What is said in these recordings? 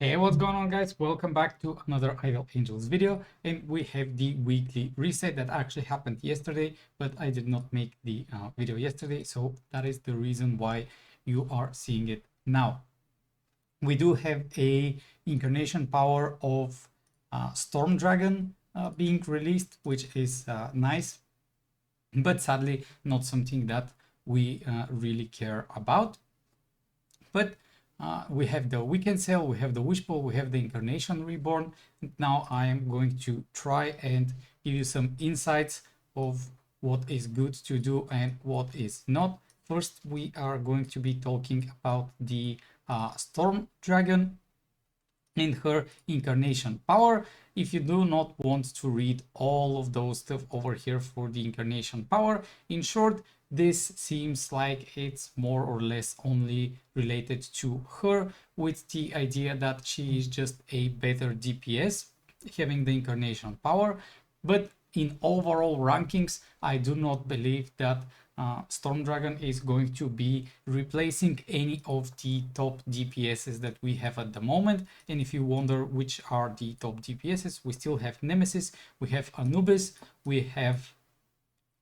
Hey, what's going on, guys? Welcome back to another Idle Angels video, and we have the weekly reset that actually happened yesterday, but I did not make the video yesterday, so that is the reason why you are seeing it now. We do have a incarnation power of Storm Dragon being released, which is nice, but sadly not something that we really care about. But we have the weekend sale, we have the wish pool, we have the Incarnation reborn. Now I am going to try and give you some insights of what is good to do and what is not. First, we are going to be talking about the Storm Dragon and her incarnation power. If you do not want to read all of those stuff over here for the incarnation power, in short, this seems like it's more or less only related to her, with the idea that she is just a better DPS having the incarnation power. But in overall rankings, I do not believe that Storm Dragon is going to be replacing any of the top DPSs that we have at the moment. And if you wonder which are the top DPSs, we still have Nemesis, we have Anubis, we have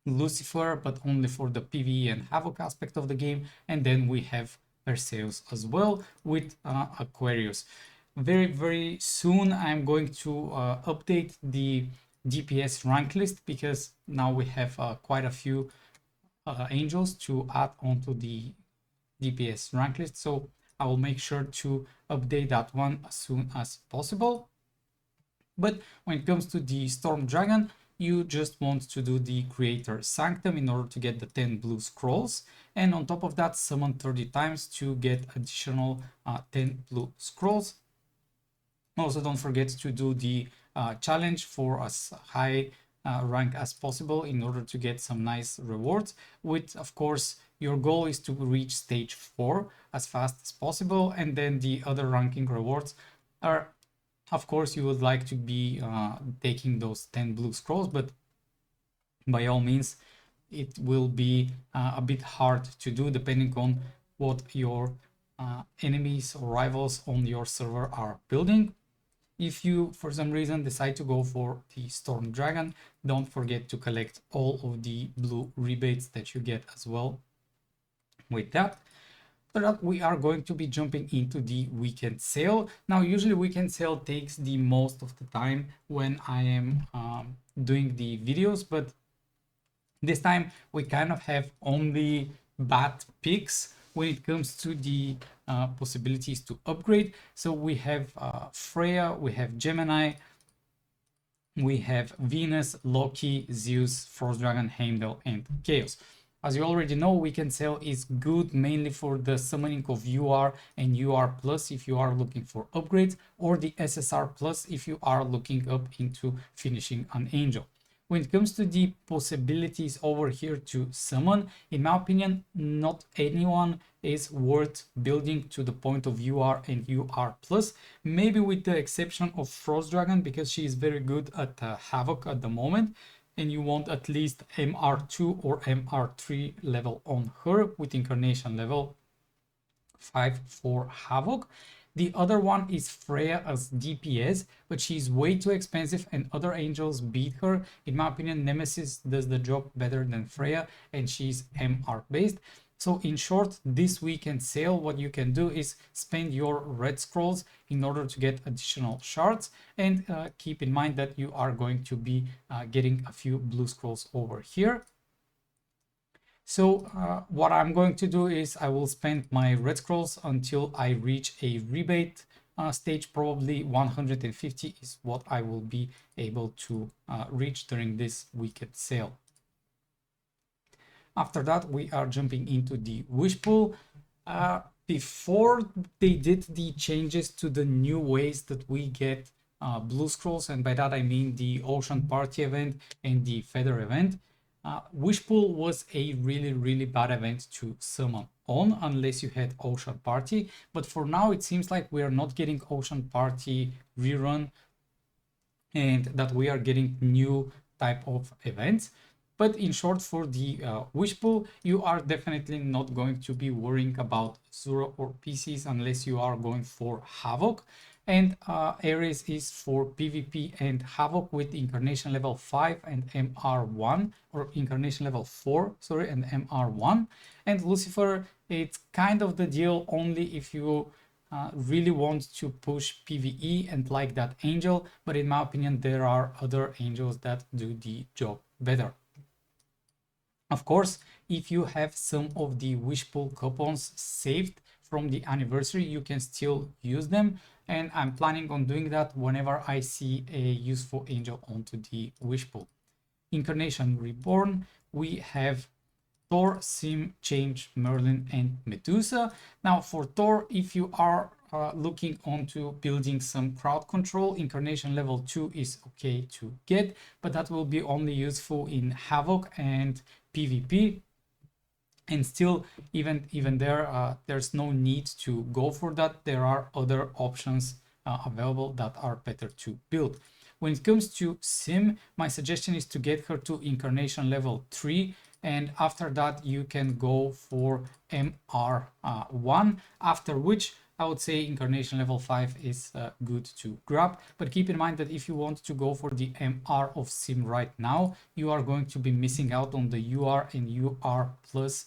Lucifer, but only for the PvE and Havoc aspect of the game, and then we have Perseus as well with Aquarius. Very soon I'm going to update the DPS rank list, because now we have quite a few angels to add onto the DPS rank list, so I will make sure to update that one as soon as possible. But when it comes to the Storm Dragon, you just want to do the Creator Sanctum in order to get the 10 blue scrolls, and on top of that summon 30 times to get additional 10 blue scrolls. Also, don't forget to do the challenge for as high rank as possible in order to get some nice rewards, with, of course, your goal is to reach stage 4 as fast as possible, and then the other ranking rewards are, of course, you would like to be taking those 10 blue scrolls, but by all means it will be a bit hard to do depending on what your enemies or rivals on your server are building. If you, for some reason, decide to go for the Storm Dragon, don't forget to collect all of the blue rebates that you get as well with that. After that, we are going to be jumping into the weekend sale. Now, usually weekend sale takes the most of the time when I am doing the videos, but this time we kind of have only bad picks when it comes to the possibilities to upgrade. So we have Freya, we have Gemini, we have Venus, Loki, Zeus, Frost Dragon, Heimdall, and Chaos. As you already know, weekend sale is good mainly for the summoning of UR and UR plus if you are looking for upgrades, or the SSR plus if you are looking up into finishing an angel. When it comes to the possibilities over here to summon, in my opinion, not anyone is worth building to the point of UR and UR plus, maybe with the exception of Frost Dragon, because she is very good at Havoc at the moment, and you want at least MR2 or MR3 level on her with Incarnation level 5 for Havoc. The other one is Freya as DPS, but she's way too expensive and other angels beat her. In my opinion, Nemesis does the job better than Freya, and she's MR based. So in short, this weekend sale, what you can do is spend your red scrolls in order to get additional shards, and keep in mind that you are going to be getting a few blue scrolls over here. So what I'm going to do is I will spend my red scrolls until I reach a rebate stage. Probably 150 is what I will be able to reach during this weekend sale. After that, we are jumping into the wish pool. Before they did the changes to the new ways that we get blue scrolls, and by that I mean the Ocean Party event and the Feather event, wish pool was a really bad event to summon on unless you had Ocean Party. But for now it seems like we are not getting Ocean Party rerun, and that we are getting new type of events. But in short, for the wish pool, you are definitely not going to be worrying about Zoro or PCs unless you are going for Havoc. And Ares is for PvP and Havoc with Incarnation level 5 and MR1, or Incarnation level 4, sorry, and MR1. And Lucifer, it's kind of the deal only if you really want to push PvE and like that angel, but in my opinion, there are other angels that do the job better. Of course, if you have some of the wish pool coupons saved from the anniversary, you can still use them. And I'm planning on doing that whenever I see a useful angel onto the wish pool. Incarnation Reborn, we have Thor, Sim, Change, Merlin, and Medusa. Now for Thor, if you are looking onto building some crowd control, Incarnation level 2 is okay to get, but that will be only useful in Havoc and PvP. And still, even there, there's no need to go for that. There are other options available that are better to build. When it comes to Sim, my suggestion is to get her to Incarnation level 3, and after that you can go for MR1, after which I would say Incarnation level 5 is good to grab. But keep in mind that if you want to go for the MR of Sim right now, you are going to be missing out on the UR and UR plus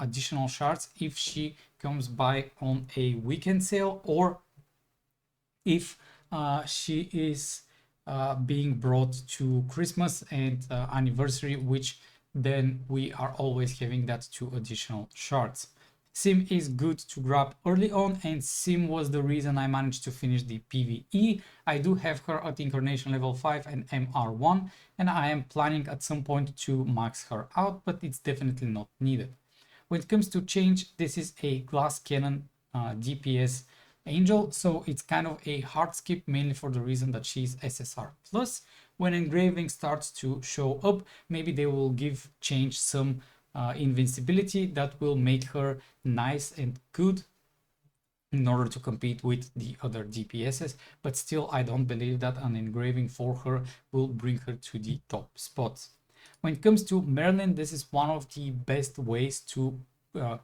additional shards if she comes by on a weekend sale, or if she is being brought to Christmas and anniversary, which then we are always having that 2 additional shards. Sim is good to grab early on, and Sim was the reason I managed to finish the PvE. I do have her at Incarnation level 5 and MR1, and I am planning at some point to max her out, but it's definitely not needed. When it comes to Change, this is a glass cannon DPS angel, so it's kind of a hard skip, mainly for the reason that she's SSR plus. When engraving starts to show up, maybe they will give Change some invincibility that will make her nice and good in order to compete with the other DPSs, but still I don't believe that an engraving for her will bring her to the top spots. When it comes to Merlin, this is one of the best ways to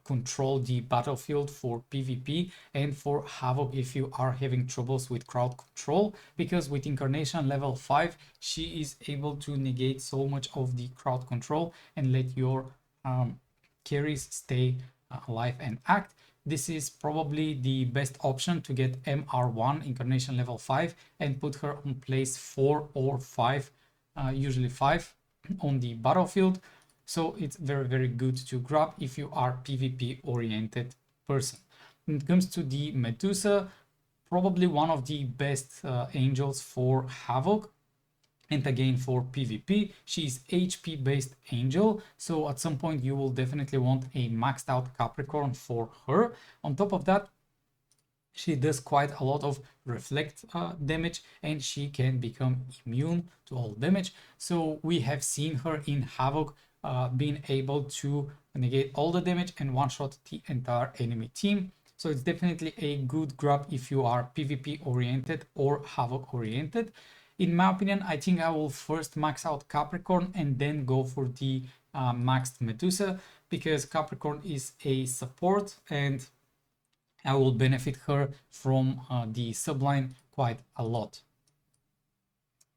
control the battlefield for PvP and for Havoc if you are having troubles with crowd control, because with Incarnation level 5 she is able to negate so much of the crowd control and let your carries stay alive and act. This is probably the best option to get MR1 Incarnation level 5 and put her on place 4 or 5, usually 5 on the battlefield. So it's very good to grab if you are PvP oriented person. When it comes to the Medusa, probably one of the best angels for Havoc. And again, for PvP, she's HP based angel, so at some point you will definitely want a maxed out Capricorn for her. On top of that, she does quite a lot of reflect damage, and she can become immune to all damage. So we have seen her in Havoc being able to negate all the damage and one-shot the entire enemy team. So it's definitely a good grab if you are PvP oriented or Havoc oriented. In my opinion, I think I will first max out Capricorn and then go for the maxed Medusa, because Capricorn is a support and I will benefit her from the subline quite a lot.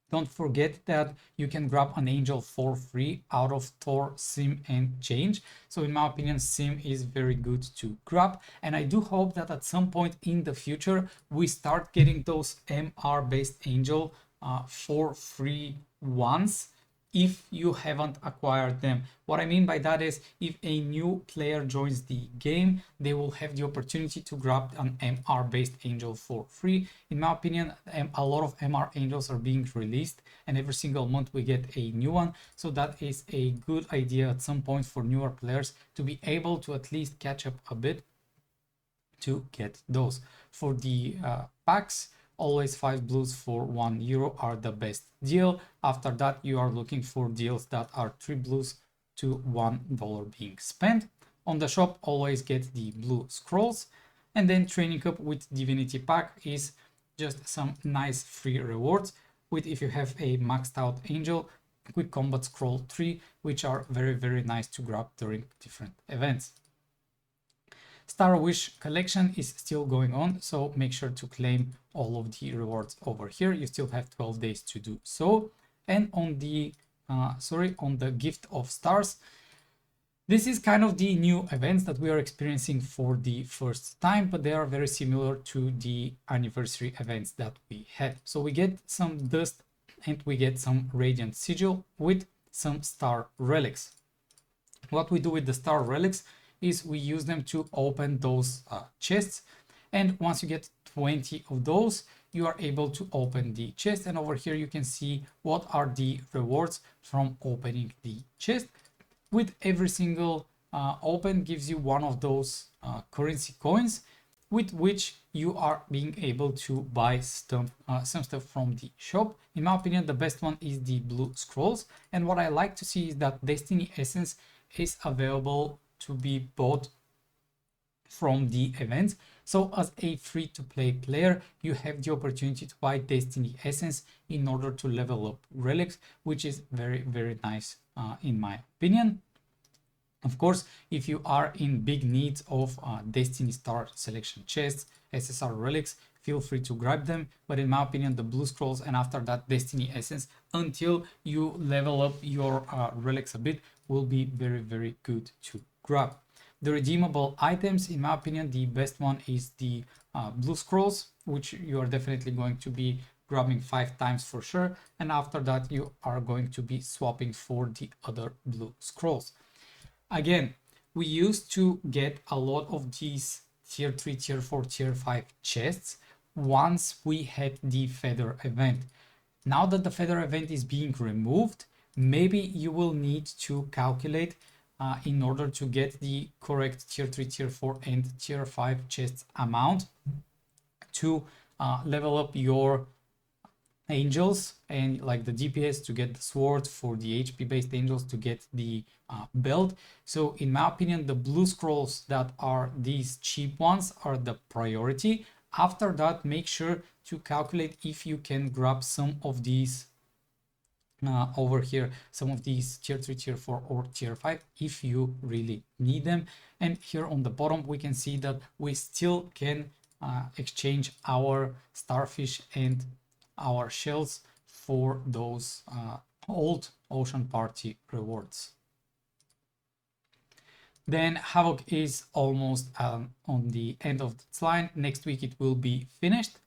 Don't forget that you can grab an angel for free out of Thor, Sim, and Change. So in my opinion, Sim is very good to grab. And I do hope that at some point in the future, we start getting those MR-based angel for free ones, if you haven't acquired them. What I mean by that is, if a new player joins the game, they will have the opportunity to grab an MR based angel for free. In my opinion, a lot of MR angels are being released, and every single month we get a new one. So that is a good idea at some point for newer players to be able to at least catch up a bit to get those. For the packs, always 5 blues for €1 are the best deal. After that, you are looking for deals that are 3 blues to $1 being spent. On the shop, always get the blue scrolls. And then training up with Divinity pack is just some nice free rewards, with, if you have a maxed out angel, quick combat scroll 3, which are very nice to grab during different events. Star Wish collection is still going on, so make sure to claim all of the rewards over here. You still have 12 days to do so. And on the on the gift of stars, this is kind of the new events that we are experiencing for the first time, but they are very similar to the anniversary events that we had. So we get some dust and we get some radiant sigil with some star relics. What we do with the star relics is we use them to open those chests, and once you get 20 of those, you are able to open the chest. And over here you can see what are the rewards from opening the chest. With every single open gives you one of those currency coins, with which you are being able to buy some stuff from the shop. In my opinion, the best one is the blue scrolls. And what I like to see is that Destiny Essence is available to be bought from the events. So as a free-to-play player, you have the opportunity to buy Destiny Essence in order to level up relics, which is very, very nice in my opinion. Of course, if you are in big needs of Destiny Star Selection chests, SSR relics, feel free to grab them. But in my opinion, the blue scrolls and after that Destiny Essence, until you level up your relics a bit, will be very, very good to grab. The redeemable items, in my opinion, the best one is the blue scrolls, which you are definitely going to be grabbing 5 times for sure. And after that, you are going to be swapping for the other blue scrolls. Again, we used to get a lot of these tier 3, tier 4, tier 5 chests once we had the feather event. Now that the feather event is being removed, maybe you will need to calculate in order to get the correct tier 3, tier 4 and tier 5 chests amount to level up your angels and like the DPS to get the sword, for the HP based angels to get the belt. So in my opinion, the blue scrolls that are these cheap ones are the priority. After that, make sure to calculate if you can grab some of these over here, some of these tier 3, tier 4 or tier 5 if you really need them. And here on the bottom we can see that we still can exchange our starfish and our shells for those old ocean party rewards. Then Havoc is almost on the end of its line. Next week it will be finished.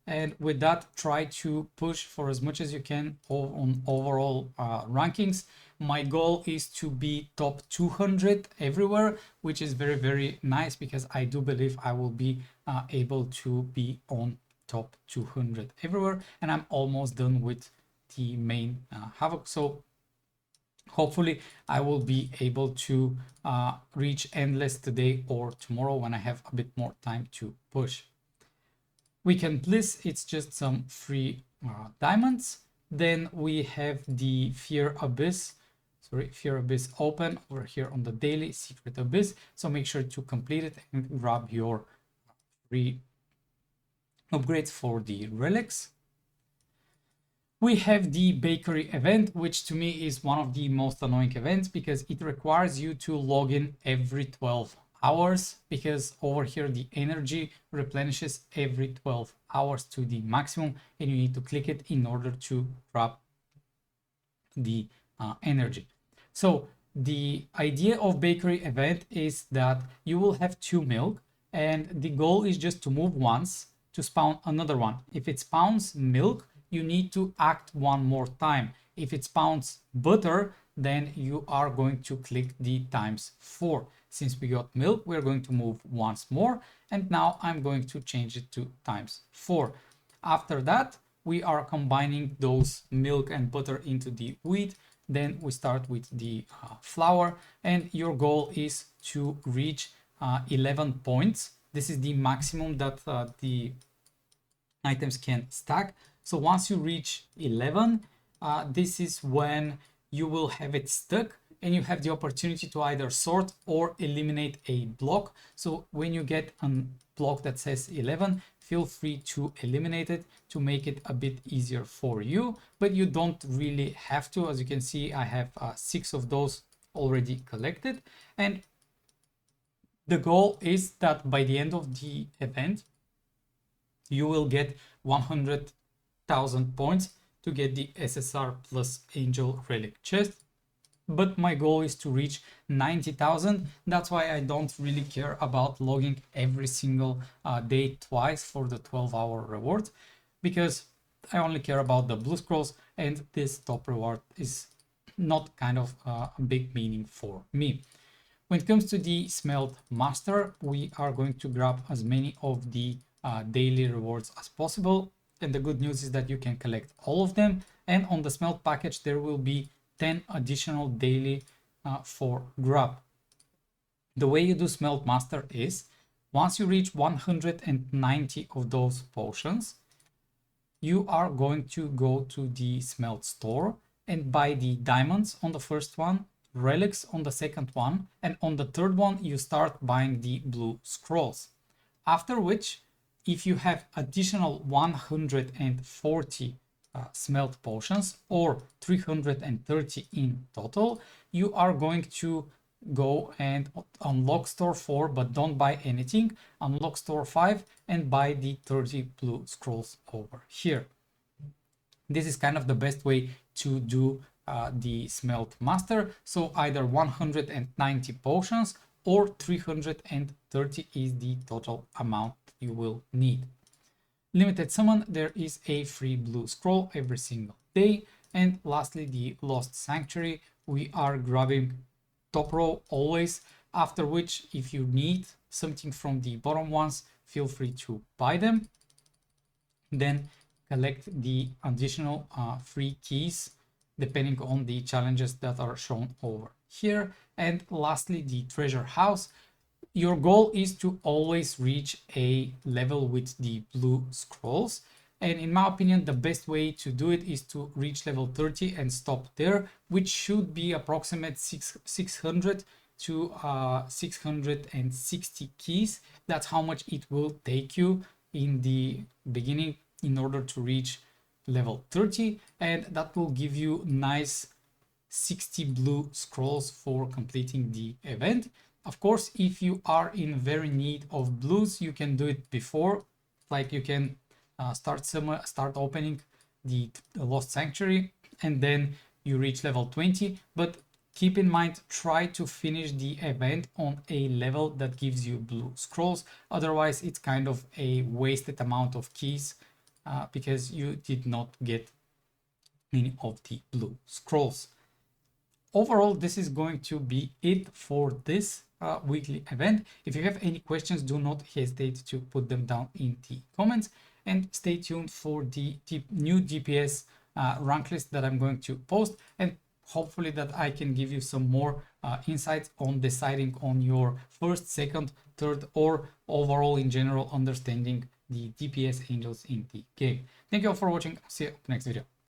And with that, try to push for as much as you can on overall rankings. My goal is to be top 200 everywhere, which is very, very nice because I do believe I will be able to be on top 200 everywhere. And I'm almost done with the main Havoc. So hopefully I will be able to reach Endless today or tomorrow when I have a bit more time to push. Weekend Bliss, it's just some free diamonds. Then we have the Fear Abyss open over here on the daily Secret Abyss. So make sure to complete it and grab your free upgrades for the relics. We have the bakery event, which to me is one of the most annoying events because it requires you to log in every 12 hours, because over here the energy replenishes every 12 hours to the maximum and you need to click it in order to grab the energy. So the idea of bakery event is that you will have 2 milk and the goal is just to move once to spawn another one. If it spawns milk, you need to act one more time. If it spawns butter, then you are going to click the ×4. Since we got milk, we're going to move once more. And now I'm going to change it to ×4. After that, we are combining those milk and butter into the wheat. Then we start with the flour, and your goal is to reach 11 points. This is the maximum that the items can stack. So once you reach 11, this is when you will have it stuck and you have the opportunity to either sort or eliminate a block. So when you get a block that says 11, feel free to eliminate it to make it a bit easier for you, but you don't really have to. As you can see, I have 6 of those already collected. And The goal is that by the end of the event, you will get 100,000 points to get the SSR plus Angel Relic chest. But my goal is to reach 90,000. That's why I don't really care about logging every single day twice for the 12-hour reward, because I only care about the blue scrolls, and this top reward is not kind of a big meaning for me. When it comes to the Smelt Master, we are going to grab as many of the daily rewards as possible. And the good news is that you can collect all of them. And on the Smelt package, there will be 10 additional daily for grab. The way you do Smelt Master is, once you reach 190 of those potions, you are going to go to the Smelt store and buy the diamonds on the first one, relics on the second one, and on the third one you start buying the blue scrolls. After which, if you have additional 140 smelt potions or 330 in total, you are going to go and unlock store 4, but don't buy anything, unlock store 5 and buy the 30 blue scrolls over here. This is kind of the best way to do the Smelt Master. So either 190 potions or 330 is the total amount you will need. Limited summon, there is a free blue scroll every single day. And lastly, the Lost Sanctuary, we are grabbing top row always, after which if you need something from the bottom ones, feel free to buy them. Then collect the additional free keys depending on the challenges that are shown over here. And lastly, the treasure house. Your goal is to always reach a level with the blue scrolls. And in my opinion, the best way to do it is to reach level 30 and stop there, which should be approximate 600 to 660 keys. That's how much it will take you in the beginning in order to reach level 30, and that will give you nice 60 blue scrolls for completing the event. Of course, if you are in very need of blues, you can do it before, like you can start opening the Lost Sanctuary and then you reach level 20, but keep in mind, try to finish the event on a level that gives you blue scrolls. Otherwise, it's kind of a wasted amount of keys because you did not get any of the blue scrolls. Overall, this is going to be it for this weekly event. If you have any questions, do not hesitate to put them down in the comments, and stay tuned for the new DPS rank list that I'm going to post, and hopefully that I can give you some more insights on deciding on your first, second, third, or overall in general understanding the DPS angels in the game. Thank you all for watching. See you next video.